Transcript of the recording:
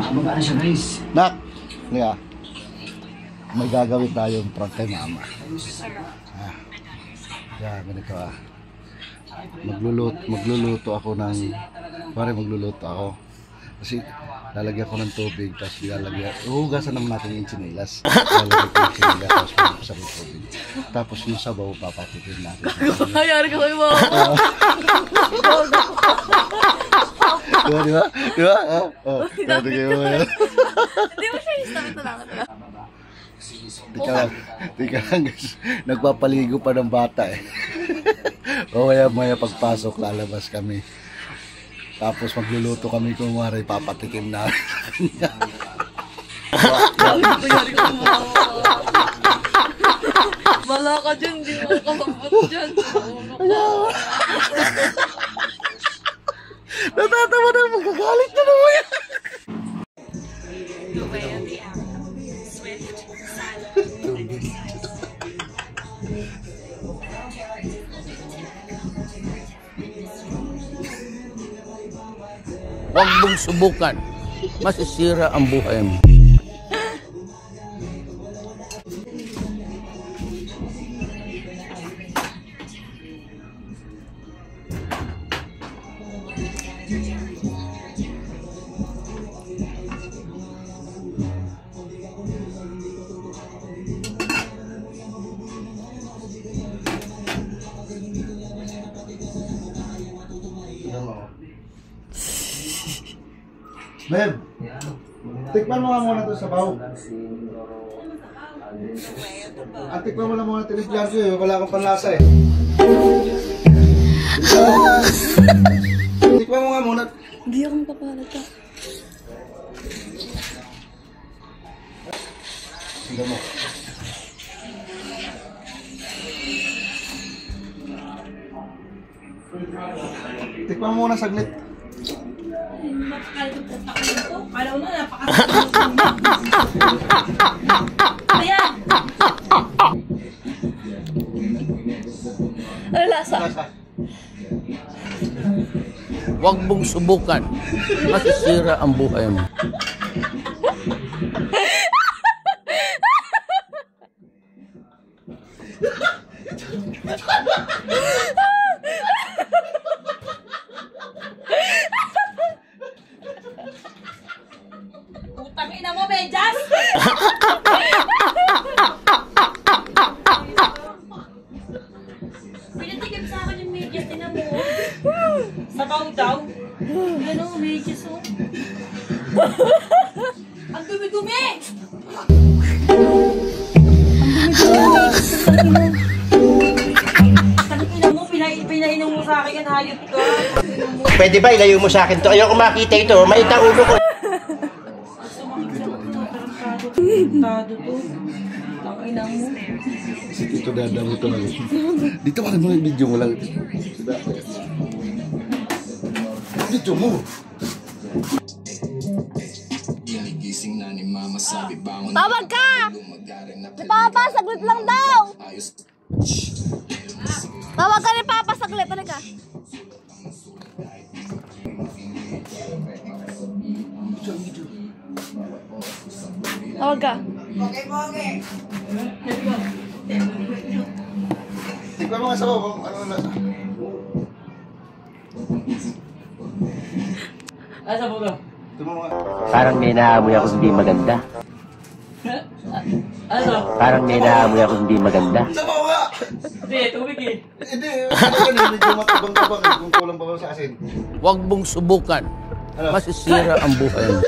Makababa na siya, guys. Nak! Liya. May gagawin tayong prank kay mama. Yan, ganito ah. Magluluto ako ng... Pare, magluluto ako. Kasi lalagyan ko ng tubig, tapos lalagyan... Hugasan naman natin yung chinilas. Lalagyan ko yung chinilas, tapos magpapasok yung tubig. Tapos yung sabaw, papatikin natin. Hayari ka kayo mo. Di ba? Di ba? Hindi mo siya yung ito lang. Tika lang guys. Nagpapaligo pa ng bata eh. O maya pagpasok lalabas kami. Tapos magluluto kami kung maray papatikim na. Hayari ka mo. Wala ka dyan, di mo makakabot dyan. Natatawa na, magkagalit na naman yan. Huwag mong subukan. Masisira ang buhay mo. Beb, tikman mo nga muna ito sa baho. Tikman mo na muna tiniplan ko eh, wala akong panlasa eh. Tikman mo nga muna. Hindi ako makapalag. Tingnan mo. Tikman mo muna saglit. Kala ko na napakasarap. Ayan! Ano lasa? Huwag mong subukan. Masisira ang buhay mo. Putang ina mo, medyas! Pinatigam sa akin yung medyas, tinan mo. Sabaw daw. Ano, medyas oh. Ang dumi-dumi! Ang ina mo, pinainom mo sa akin, hayop ka. Pwede ba ilayo mo sa akin to? Ayoko makita ito. May ulo ko. Tado to. Tangina mo. Si Tito Dada mo ito lang. Dito ka naman yung video mo lang. Video mo. Tawag ka! Si Papa, saglit lang daw! Tawag ka ni Papa, saglit. Ano ka? Tawag ka. Tikman mo nga sa bawang. Ano na nasa? Asa mo ka? Tikman mo nga. Parang may naamoy ako hindi maganda. Ano? Parang may naamoy ako hindi maganda. Sa bawang nga! Hindi, tubig eh. Hindi, medyo matabang-tabang kung kulang pa ba sa asin. Huwag mong subukan. Masisira ang buhay mo.